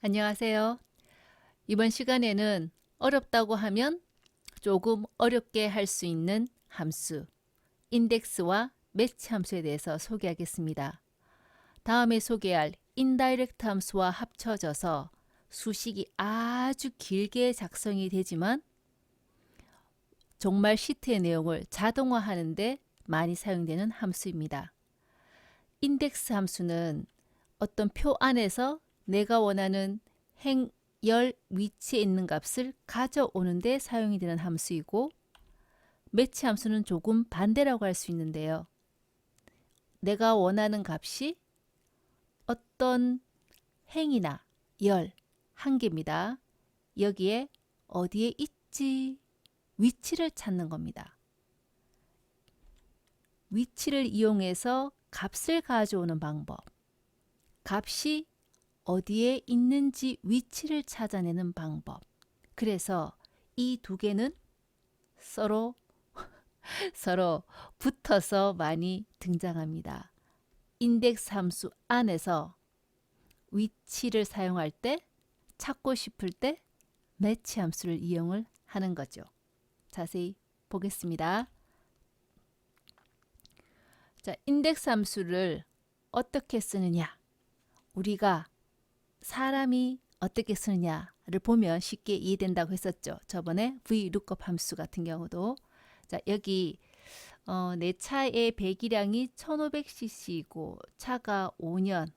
안녕하세요. 이번 시간에는 어렵다고 하면 조금 어렵게 할 수 있는 함수, 인덱스와 매치 함수에 대해서 소개하겠습니다. 다음에 소개할 인다이렉트 함수와 합쳐져서 수식이 아주 길게 작성이 되지만 정말 시트의 내용을 자동화하는 데 많이 사용되는 함수입니다. 인덱스 함수는 어떤 표 안에서 내가 원하는 열 위치에 있는 값을 가져오는 데 사용이 되는 함수이고, 매치 함수는 조금 반대라고 할 수 있는데요. 내가 원하는 값이 어떤 행이나 열, 한 개입니다. 여기에 어디에 있지? 위치를 찾는 겁니다. 위치를 이용해서 값을 가져오는 방법. 값이 어디에 있는지 위치를 찾아내는 방법. 그래서 이 두 개는 서로 붙어서 많이 등장합니다. 인덱스 함수 안에서 위치를 사용할 때, 찾고 싶을 때 매치 함수를 이용을 하는 거죠. 자세히 보겠습니다. 자, 인덱스 함수를 어떻게 쓰느냐? 우리가 사람이 어떻게 쓰느냐를 보면 쉽게 이해된다고 했었죠. 저번에 VLOOKUP 함수 같은 경우도. 자, 여기 내 차의 배기량이 1500cc이고 차가 5년.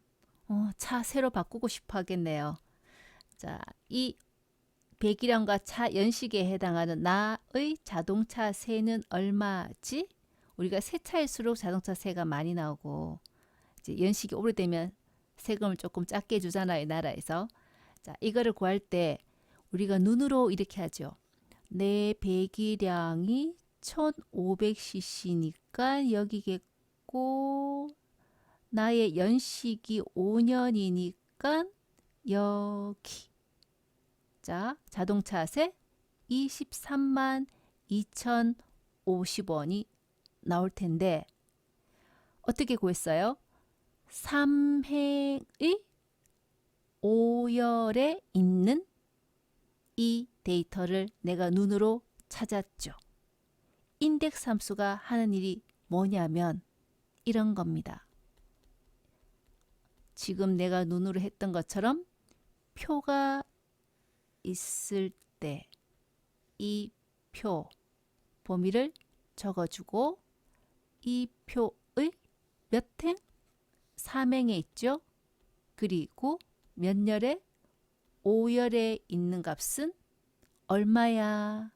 차 새로 바꾸고 싶어 하겠네요. 자, 이 배기량과 차 연식에 해당하는 나의 자동차 세는 얼마지? 우리가 새 차일수록 자동차 세가 많이 나오고 이제 연식이 오래되면 세금을 조금 작게 주잖아요, 나라에서. 자, 이거를 구할 때 우리가 눈으로 이렇게 하죠. 내 배기량이 1500cc니까 여기겠고, 나의 연식이 5년이니까 여기. 자, 자동차세 23만 2,050원이 나올 텐데 어떻게 구했어요? 3행의 5열에 있는 이 데이터를 내가 눈으로 찾았죠. 인덱스 함수가 하는 일이 뭐냐면 이런 겁니다. 지금 내가 눈으로 했던 것처럼 표가 있을 때 이 표 범위를 적어주고, 이 표의 몇 행? 3행에 있죠. 그리고 몇 열에? 5열에 있는 값은 얼마야?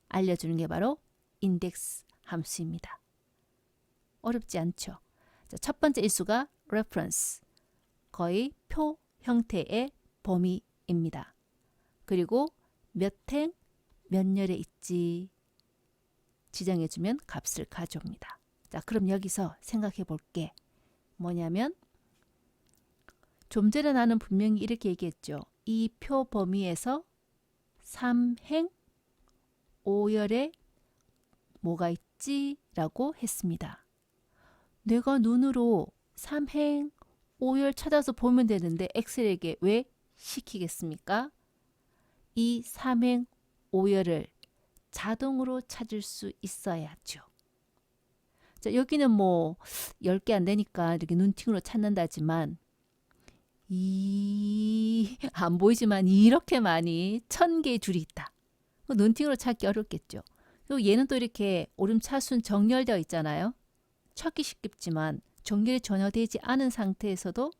알려주는 게 바로 인덱스 함수입니다. 어렵지 않죠. 자, 첫 번째 일수가 reference, 거의 표 형태의 범위입니다. 그리고 몇 행, 몇 열에 있지 지정해주면 값을 가져옵니다. 자, 그럼 여기서 생각해 볼 게 뭐냐면, 좀 전에 나는 분명히 이렇게 얘기했죠. 이 표 범위에서 3행 5열에 뭐가 있지? 라고 했습니다. 내가 눈으로 3행 5열 찾아서 보면 되는데 엑셀에게 왜 시키겠습니까? 이 3행 5열을 자동으로 찾을 수 있어야죠. 자, 여기는 뭐 10개 안 되니까 이렇게 눈팅으로 찾는다지만 안 보이지만 이렇게 많이 1000개의 줄이 있다. 눈팅으로 찾기 어렵겠죠. 그리고 얘는 또 이렇게 오름차순 정렬되어 있잖아요. 찾기 쉽겠지만 정렬이 전혀 되지 않은 상태에서도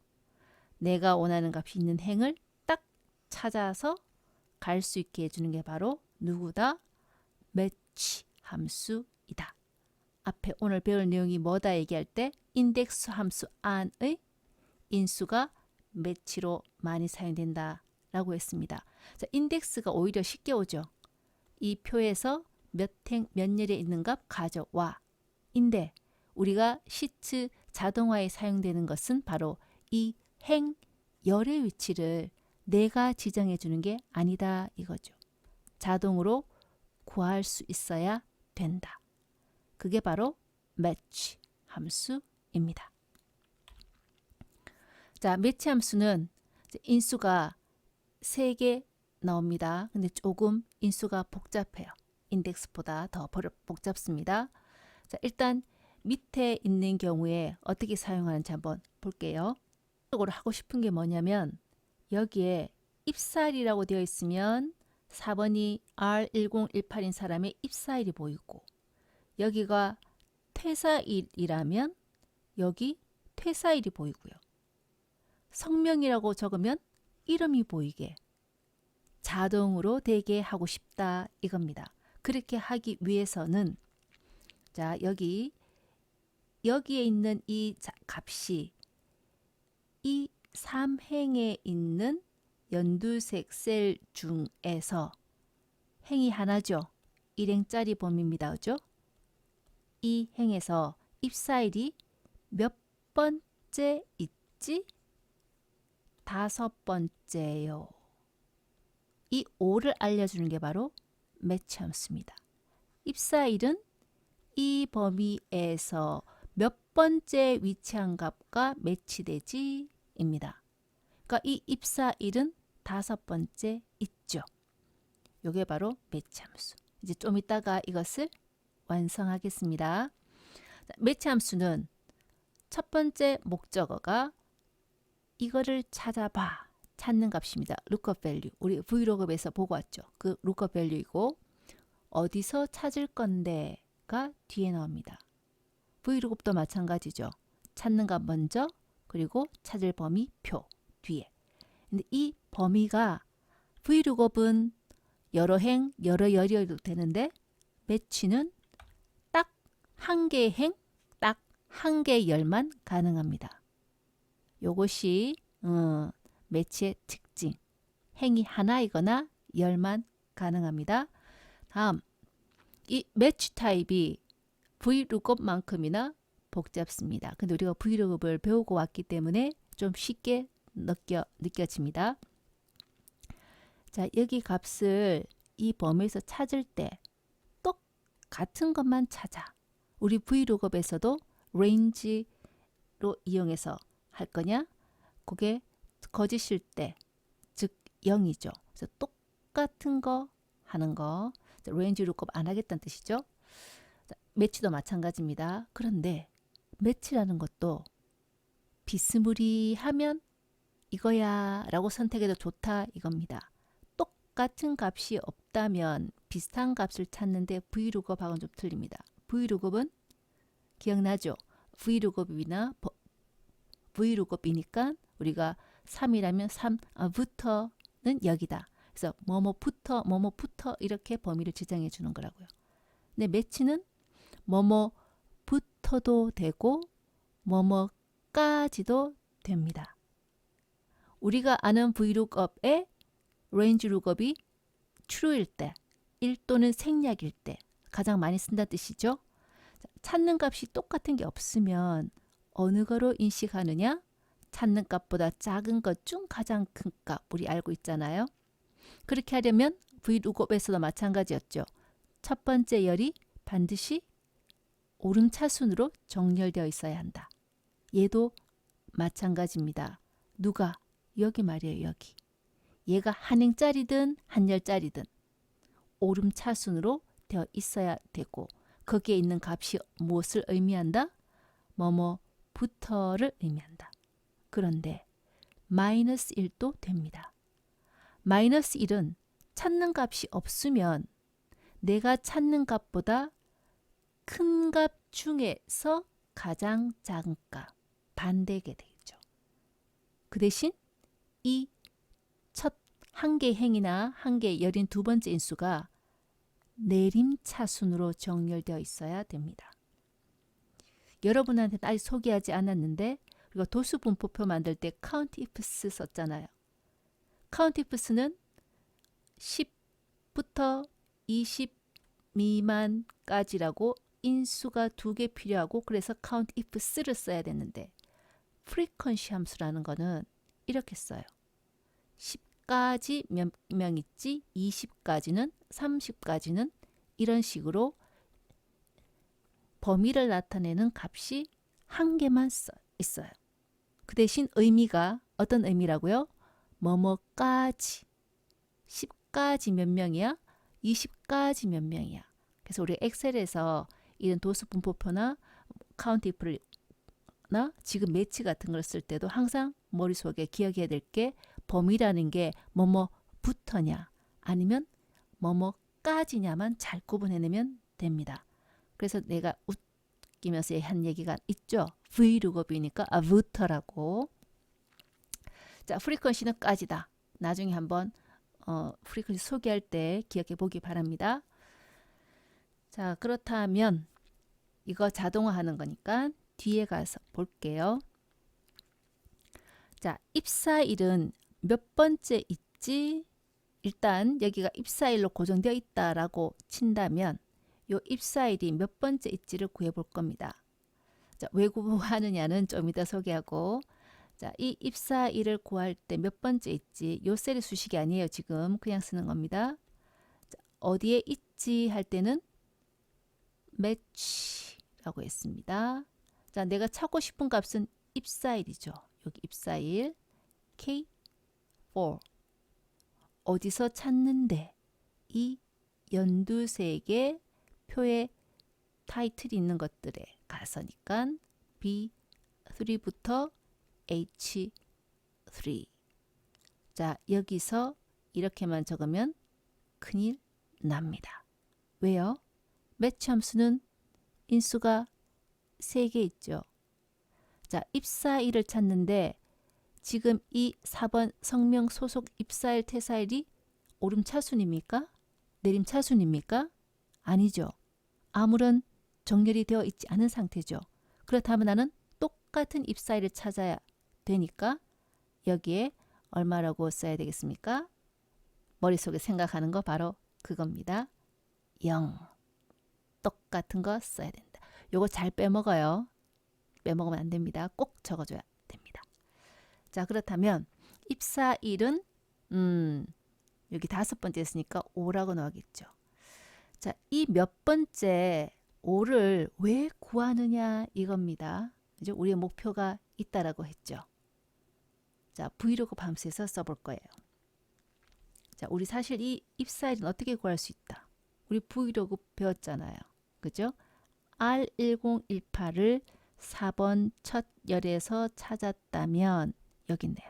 내가 원하는 값이 있는 행을 딱 찾아서 갈 수 있게 해주는 게 바로 누구다? 매치 함수이다. 앞에 오늘 배울 내용이 뭐다 얘기할 때 인덱스 함수 안의 인수가 매치로 많이 사용된다 라고 했습니다. 자, 인덱스가 오히려 쉽게 오죠. 이 표에서 몇 행, 몇 열에 있는 값 가져와. 인데 우리가 시트 자동화에 사용되는 것은 바로 이 행, 열의 위치를 내가 지정해 주는 게 아니다 이거죠. 자동으로 구할 수 있어야 된다. 그게 바로 매치 함수입니다. 자, 매치 함수는 인수가 3개 나옵니다. 근데 조금 인수가 복잡해요. 인덱스보다 더 복잡습니다. 자, 일단 밑에 있는 경우에 어떻게 사용하는지 한번 볼게요. 적으로 하고 싶은 게 뭐냐면 여기에 입사일이라고 되어 있으면 4번이 R1018인 사람의 입사일이 보이고 여기가 퇴사일이라면 여기 퇴사일이 보이고요. 성명이라고 적으면 이름이 보이게 자동으로 되게 하고 싶다 이겁니다. 그렇게 하기 위해서는 자 여기에 있는 이 값이 이 3행에 있는 연두색 셀 중에서 행이 하나죠. 1행짜리 범위입니다. 그죠? 이 행에서 입사일이 몇 번째 있지? 5번째요. 이 5를 알려주는 게 바로 매치 함수입니다. 입사일은 이 범위에서 몇 번째 위치한 값과 매치되지 입니다. 그러니까 이 입사일은 5번째 있죠. 이게 바로 매치 함수. 이제 좀 이따가 이것을 완성하겠습니다. 매치 함수는 첫 번째 목적어가 이거를 찾아봐 찾는 값입니다. lookup value. 우리 브이로그에서 보고 왔죠. 그 lookup value이고 어디서 찾을 건데가 뒤에 나옵니다. 브이로그도 마찬가지죠. 찾는 값 먼저 그리고 찾을 범위 표 뒤에. 근데 이 범위가 브이로그는 여러 행, 여러 열이어도 되는데 매치는 딱 한 개의 행, 딱 한 개의 열만 가능합니다. 요것이 매치의 특징. 행이 하나이거나 열만 가능합니다. 다음, 이 매치 타입이 브이룩업만큼이나 복잡습니다. 근데 우리가 브이룩업을 배우고 왔기 때문에 좀 쉽게 느껴집니다. 자, 여기 값을 이 범위에서 찾을 때 똑같은 것만 찾아. 우리 브이룩업에서도 range로 이용해서 할 거냐? 그게 거짓일 때, 즉 0이죠. 그래서 똑같은 거 하는 거. range 룩업 안 하겠다는 뜻이죠. 매치도 마찬가지입니다. 그런데 매치라는 것도 비스무리하면 이거야 라고 선택해도 좋다 이겁니다. 똑같은 값이 없다면 비슷한 값을 찾는데 브이룩업하고는 좀 틀립니다. 브이룩업은 기억나죠? 브이룩업이니까 우리가 3이라면 3부터는 여기다. 그래서 뭐뭐부터 이렇게 범위를 지정해 주는 거라고요. 근데 매치는 뭐뭐부터도 되고 뭐뭐까지도 됩니다. 우리가 아는 브이룩업의 range 룩업이 true일 때, 1 또는 생략일 때 가장 많이 쓴다는 뜻이죠. 찾는 값이 똑같은 게 없으면 어느 거로 인식하느냐? 찾는 값보다 작은 것 중 가장 큰 값 우리 알고 있잖아요. 그렇게 하려면 브이룩업에서도 마찬가지였죠. 첫 번째 열이 반드시 오름차순으로 정렬되어 있어야 한다. 얘도 마찬가지입니다. 누가? 여기 말이에요. 여기. 얘가 한 행짜리든 한 열짜리든 오름차순으로 되어 있어야 되고 거기에 있는 값이 무엇을 의미한다? 뭐뭐부터를 의미한다. 그런데 마이너스 1도 됩니다. 마이너스 1은 찾는 값이 없으면 내가 찾는 값보다 큰 값 중에서 가장 작은 값 반대게 되겠죠. 그 대신 이 첫 한 개의 행이나 한 개의 열인 두 번째 인수가 내림차순으로 정렬되어 있어야 됩니다. 여러분한테는 아직 소개하지 않았는데 우리가 도수분포표 만들 때 count ifs 썼잖아요. count ifs는 10부터 20 미만까지라고 인수가 2개 필요하고 그래서 count ifs를 써야 되는데 frequency 함수라는 거는 이렇게 써요. 10까지 몇 명 있지, 20까지는, 30까지는 이런 식으로 범위를 나타내는 값이 한 개만 있어요. 그 대신 의미가 어떤 의미라고요? 뭐뭐까지 10까지 몇 명이야? 20까지 몇 명이야? 그래서 우리 엑셀에서 이런 도수 분포표나 카운트 if를 나 지금 매치 같은 걸 쓸 때도 항상 머릿속에 기억해야 될 게 범위라는 게 뭐뭐부터냐 아니면 뭐뭐까지냐만 잘 구분해내면 됩니다. 그래서 내가 웃기면서 한 얘기가 있죠. V룩업이니까 부터라고. 자, 프리퀀시는 까지다. 나중에 한번 프리퀀시 소개할 때 기억해 보기 바랍니다. 자, 그렇다면 이거 자동화하는 거니까 뒤에 가서 볼게요. 자, 입사일은 몇 번째 있지? 일단 여기가 입사일로 고정되어 있다라고 친다면 요 입사일이 몇 번째 있지를 구해 볼 겁니다. 자, 왜 구하느냐는 좀 이따 소개하고, 자, 이 입사일을 구할 때 몇 번째 있지? 요 셀의 수식이 아니에요. 지금 그냥 쓰는 겁니다. 자, 어디에 있지 할 때는 매치라고 했습니다. 자, 내가 찾고 싶은 값은 입사일이죠. 여기 입사일 K4 어디서 찾는데 이 연두색의 표에 타이틀이 있는 것들에 가서니까 B3부터 H3. 자, 여기서 이렇게만 적으면 큰일 납니다. 왜요? 매치 함수는 인수가 3개 있죠. 자, 입사일을 찾는데 지금 이 4번 성명 소속 입사일 퇴사일이 오름차순입니까? 내림차순입니까? 아니죠. 아무런 정렬이 되어 있지 않은 상태죠. 그렇다면 나는 똑같은 입사일을 찾아야 되니까 여기에 얼마라고 써야 되겠습니까? 머릿속에 생각하는 거 바로 그겁니다. 0. 똑같은 거 써야 된다. 요거 잘 빼먹어요. 빼먹으면 안 됩니다. 꼭 적어줘야 됩니다. 자, 그렇다면 입사일은 여기 5번째 있으니까 5라고 나오겠죠. 자, 이 몇 번째 5를 왜 구하느냐 이겁니다. 이제 우리의 목표가 있다라고 했죠. 자, 브이로그 함수에서 써볼 거예요. 자, 우리 사실 이 입사일은 어떻게 구할 수 있다. 우리 브이로그 배웠잖아요. 그죠? R1018을 4번 첫 열에서 찾았다면 여기 있네요.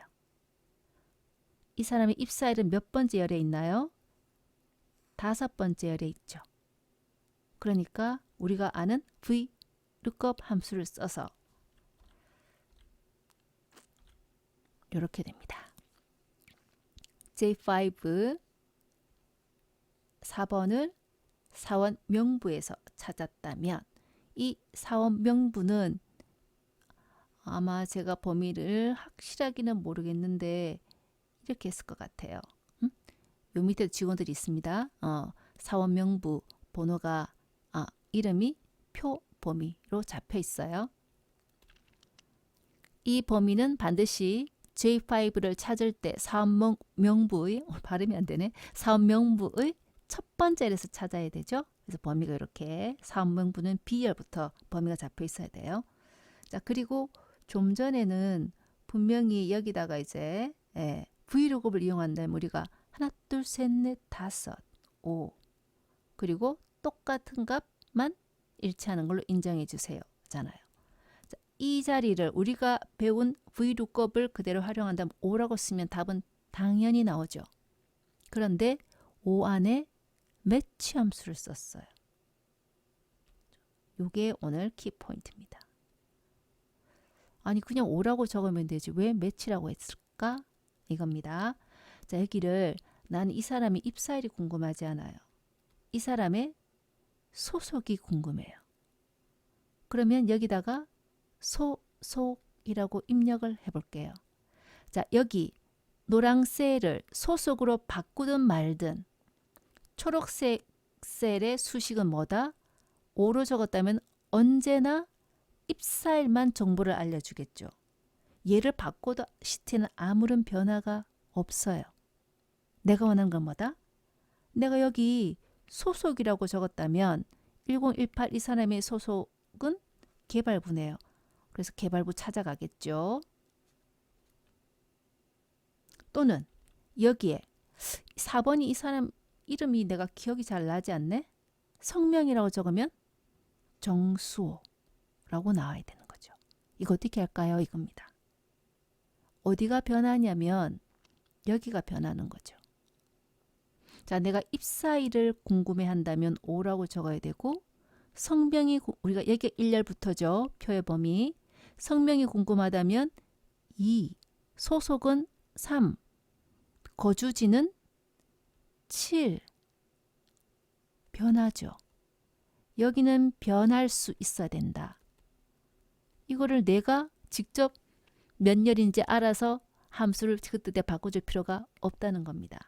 이 사람의 입사일은 몇 번째 열에 있나요? 5번째 열에 있죠. 그러니까 우리가 아는 VLOOKUP 함수를 써서 이렇게 됩니다. J5 4번을 사원 명부에서 찾았다면 이 사원 명부는 아마 제가 범위를 확실하게는 모르겠는데 이렇게 했을 것 같아요. 요 밑에 직원들이 있습니다. 사원 명부 번호가 이름이 표 범위로 잡혀 있어요. 이 범위는 반드시 J5를 찾을 때 사원 명부의 발음이 안 되네. 사원 명부의 첫 번째에서 찾아야 되죠. 그래서 범위가 이렇게 사원 명부는 B열부터 범위가 잡혀 있어야 돼요. 자, 그리고 좀 전에는 분명히 여기다가 이제 브이로그를 이용한다면 우리가 하나, 둘, 셋, 넷, 다섯, 5 그리고 똑같은 값만 일치하는 걸로 인정해 주세요. 잖아요. 자, 이 자리를 우리가 배운 VLOOKUP을 그대로 활용한다면 5라고 쓰면 답은 당연히 나오죠. 그런데 5 안에 매치 함수를 썼어요. 이게 오늘 키포인트입니다. 아니 그냥 5라고 적으면 되지 왜 매치라고 했을까? 이겁니다. 자, 여기를 나는 이 사람이 입사일이 궁금하지 않아요. 이 사람의 소속이 궁금해요. 그러면 여기다가 소속이라고 입력을 해볼게요. 자, 여기 노랑 셀을 소속으로 바꾸든 말든 초록색 셀의 수식은 뭐다? 5로 적었다면 언제나 입사일만 정보를 알려주겠죠. 얘를 바꿔도 시트는 아무런 변화가 없어요. 내가 원하는 건 뭐다? 내가 여기 소속이라고 적었다면 1018 이 사람의 소속은 개발부네요. 그래서 개발부 찾아가겠죠. 또는 여기에 4번이 이 사람 이름이 내가 기억이 잘 나지 않네? 성명이라고 적으면 정수호라고 나와야 되는 거죠. 이거 어떻게 할까요? 이겁니다. 어디가 변하냐면 여기가 변하는 거죠. 자, 내가 입사일을 궁금해한다면 O라고 적어야 되고 성명이 우리가 여기 1열부터죠. 표의 범위. 성명이 궁금하다면 2, 소속은 3, 거주지는 7. 변하죠. 여기는 변할 수 있어야 된다. 이거를 내가 직접 몇 열인지 알아서 함수를 그때 바꿔줄 필요가 없다는 겁니다.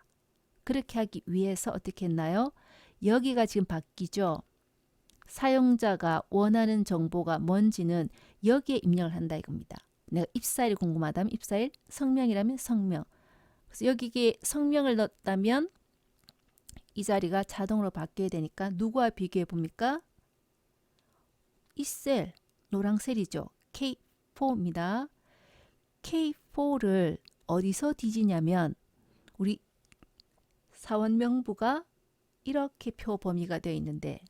그렇게 하기 위해서 어떻게 했나요? 여기가 지금 바뀌죠. 사용자가 원하는 정보가 뭔지는 여기에 입력을 한다 이겁니다. 내가 입사일이 궁금하다면 입사일, 성명이라면 성명. 그래서 여기에 성명을 넣었다면 이 자리가 자동으로 바뀌어야 되니까 누구와 비교해 봅니까? 이 셀, 노랑 셀이죠. K4입니다. K4를 어디서 뒤지냐면 우리 사원명부가 이렇게 표 범위가 되어 있는데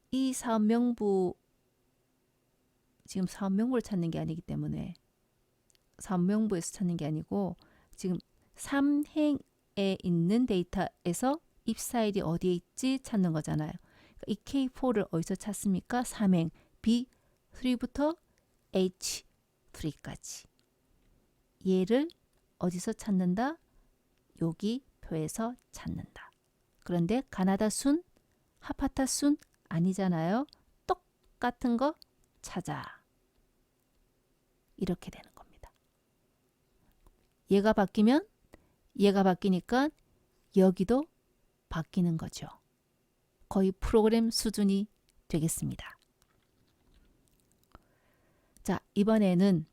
이 사원명부 지금 사원명부를 찾는 게 아니기 때문에 사원명부에서 찾는 게 아니고 지금 3행에 있는 데이터에서 입사일이 어디에 있지 찾는 거잖아요. 이 K4를 어디서 찾습니까? 3행 B3부터 H3까지. 얘를 어디서 찾는다? 여기 표에서 찾는다. 그런데 가나다 순, 하파타 순 아니잖아요. 똑같은 거 찾아. 이렇게 되는 겁니다. 얘가 바뀌면 얘가 바뀌니까 여기도 바뀌는 거죠. 거의 프로그램 수준이 되겠습니다. 자, 이번에는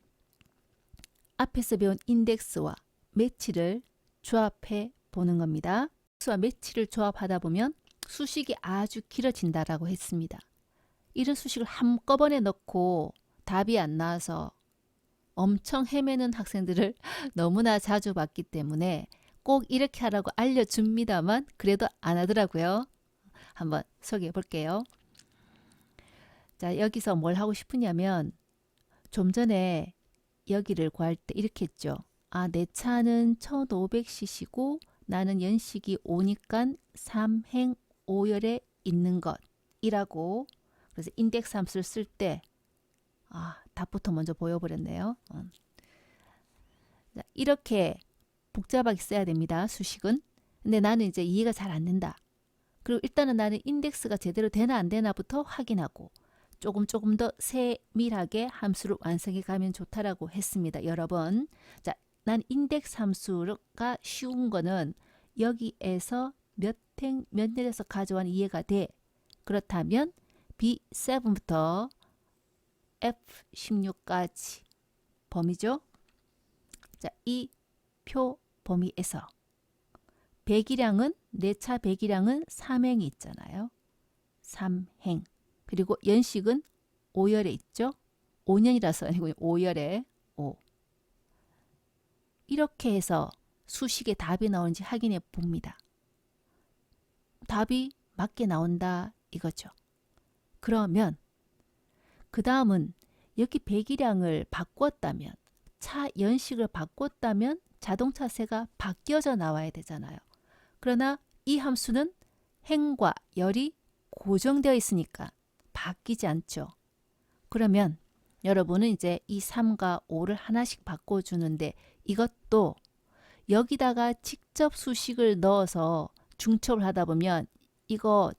앞에서 배운 인덱스와 매치를 조합해 보는 겁니다. 인덱스와 매치를 조합하다 보면 수식이 아주 길어진다라고 했습니다. 이런 수식을 한꺼번에 넣고 답이 안 나와서 엄청 헤매는 학생들을 너무나 자주 봤기 때문에 꼭 이렇게 하라고 알려줍니다만 그래도 안 하더라고요. 한번 소개해 볼게요. 자, 여기서 뭘 하고 싶으냐면 좀 전에 여기를 구할 때 이렇게 했죠. 아, 내 차는 1500cc고 나는 연식이 5니까 3행 5열에 있는 것이라고. 그래서 인덱스 함수를 쓸 때 답부터 먼저 보여버렸네요. 자, 이렇게 복잡하게 써야 됩니다. 수식은. 근데 나는 이제 이해가 잘 안 된다. 그리고 일단은 나는 인덱스가 제대로 되나 안 되나부터 확인하고 조금 더 세밀하게 함수를 완성해 가면 좋다라고 했습니다. 여러 번. 자, 난 인덱스 함수가 쉬운 거는 여기에서 몇 열에서 가져온 이해가 돼. 그렇다면 B7부터 F16까지 범위죠. 자, 이 표 범위에서 배기량은 내 차 배기량은 3행이 있잖아요. 3행. 그리고 연식은 5열에 있죠. 5년이라서 아니고 5열에 5. 이렇게 해서 수식에 답이 나오는지 확인해 봅니다. 답이 맞게 나온다 이거죠. 그러면 그 다음은 여기 배기량을 바꿨다면 차 연식을 바꿨다면 자동차세가 바뀌어져 나와야 되잖아요. 그러나 이 함수는 행과 열이 고정되어 있으니까 바뀌지 않죠. 그러면 여러분은 이제 이 3과 5를 하나씩 바꿔주는데 이것도 여기다가 직접 수식을 넣어서 중첩을 하다 보면 이거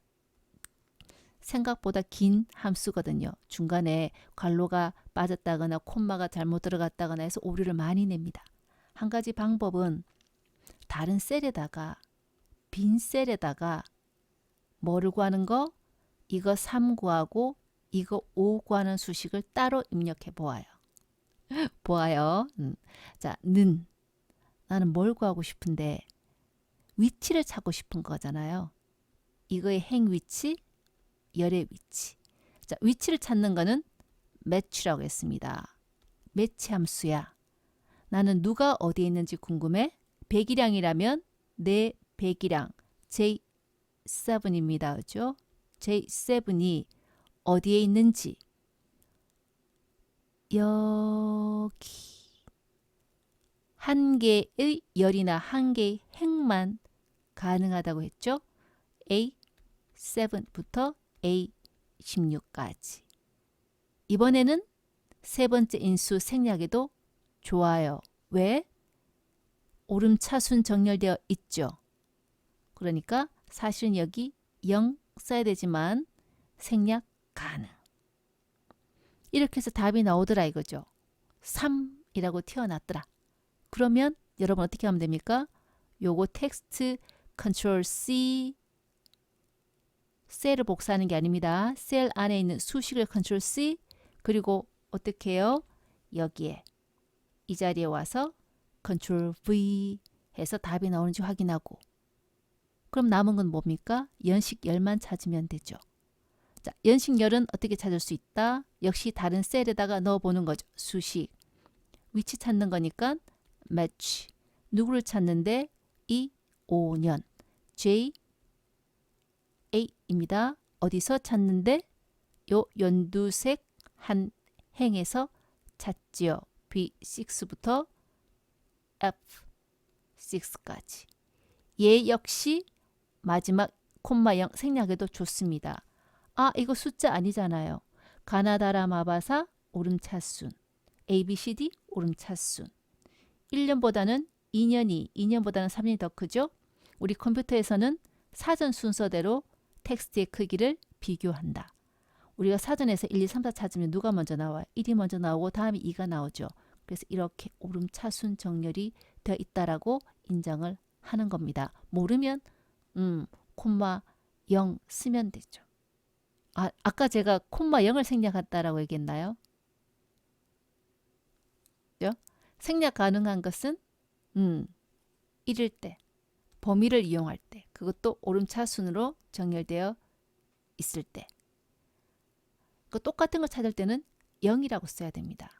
생각보다 긴 함수거든요. 중간에 괄호가 빠졌다거나 콤마가 잘못 들어갔다거나 해서 오류를 많이 냅니다. 한 가지 방법은 다른 셀에다가 빈 셀에다가 뭐를 구하는 거? 이거 3 구하고 이거 5 구하는 수식을 따로 입력해 보아요. 자, 나는 뭘 구하고 싶은데 위치를 찾고 싶은 거잖아요. 이거의 행 위치, 열의 위치. 자, 위치를 찾는 거는 match라고 했습니다. 매치 함수야. 나는 누가 어디에 있는지 궁금해? 배기량이라면 내 배기량 J7입니다. 그죠? J7이 어디에 있는지 여기 한 개의 열이나 한 개의 핵만 가능하다고 했죠. A7부터 A16까지. 이번에는 세 번째 인수 생략에도 좋아요. 왜? 오름차순 정렬되어 있죠. 그러니까 사실은 여기 0 써야 되지만 생략 가능. 이렇게 해서 답이 나오더라 이거죠. 3이라고 튀어났더라. 그러면 여러분 어떻게 하면 됩니까? 요거 텍스트 컨트롤 C 셀을 복사하는 게 아닙니다. 셀 안에 있는 수식을 컨트롤 C 그리고 어떻게 해요? 여기에 이 자리에 와서 컨트롤 V 해서 답이 나오는지 확인하고 그럼 남은 건 뭡니까? 연식열만 찾으면 되죠. 자, 연식열은 어떻게 찾을 수 있다? 역시 다른 셀에다가 넣어보는 거죠. 수식. 위치 찾는 거니까 match. 누구를 찾는데? 5년. J8입니다. 어디서 찾는데? 요 연두색 한 행에서 찾지요. B6부터 F6까지. 얘 역시 마지막 콤마 0 생략해도 좋습니다. 아, 이거 숫자 아니잖아요. 가나다라 마바사 오름차순. ABCD 오름차순. 1년보다는 2년이, 2년보다는 3년이 더 크죠? 우리 컴퓨터에서는 사전 순서대로 텍스트의 크기를 비교한다. 우리가 사전에서 1, 2, 3, 4 찾으면 누가 먼저 나와요? 1이 먼저 나오고 다음에 2가 나오죠. 그래서 이렇게 오름차순 정렬이 되어 있다라고 인정을 하는 겁니다. 모르면 콤마 0 쓰면 되죠. 아까 제가 콤마 0을 생략했다라고 얘기했나요? 그죠? 생략 가능한 것은 1일 때, 범위를 이용할 때, 그것도 오름차순으로 정렬되어 있을 때. 그 똑같은 걸 찾을 때는 0이라고 써야 됩니다.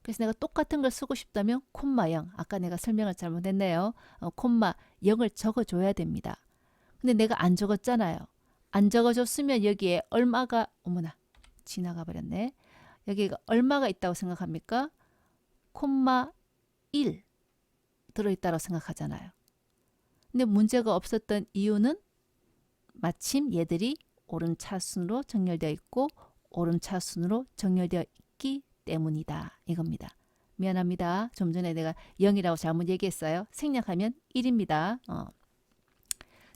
그래서 내가 똑같은 걸 쓰고 싶다면 콤마 0, 아까 내가 설명을 잘못했네요. 콤마 0을 적어줘야 됩니다. 근데 내가 안 적었잖아요. 안 적어줬으면 여기에 얼마가 어머나 지나가 버렸네. 여기가 얼마가 있다고 생각합니까? 콤마 1 들어있다고 생각하잖아요. 근데 문제가 없었던 이유는 마침 얘들이 오름차순으로 정렬되어 있고 오름차순으로 정렬되어 있기 때문이다. 이겁니다. 미안합니다. 좀 전에 내가 0이라고 잘못 얘기했어요. 생략하면 1입니다.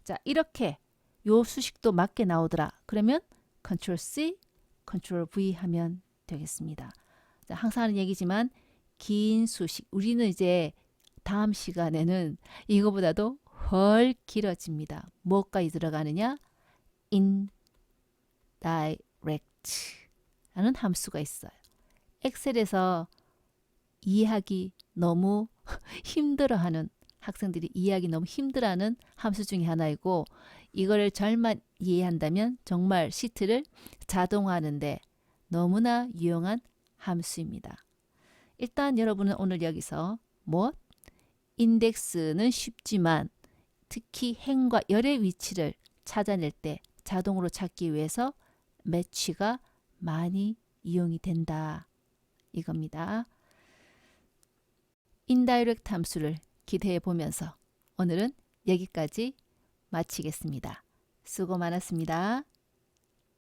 자, 이렇게 요 수식도 맞게 나오더라. 그러면 컨트롤 C, 컨트롤 V 하면 되겠습니다. 자, 항상 하는 얘기지만 긴 수식. 우리는 이제 다음 시간에는 이거보다도 훨 길어집니다. 뭐까지 들어가느냐? indirect 라는 함수가 있어요. 엑셀에서 이해하기 너무 힘들어하는 학생들이 이해하기 너무 힘들어하는 함수 중에 하나이고 이거를 잘만 이해한다면 정말 시트를 자동화하는데 너무나 유용한 함수입니다. 일단 여러분은 오늘 여기서 인덱스는 쉽지만 특히 행과 열의 위치를 찾아낼 때 자동으로 찾기 위해서 매치가 많이 이용이 된다. 이겁니다. 인다이렉트 함수를 기대해 보면서 오늘은 여기까지 마치겠습니다. 수고 많았습니다.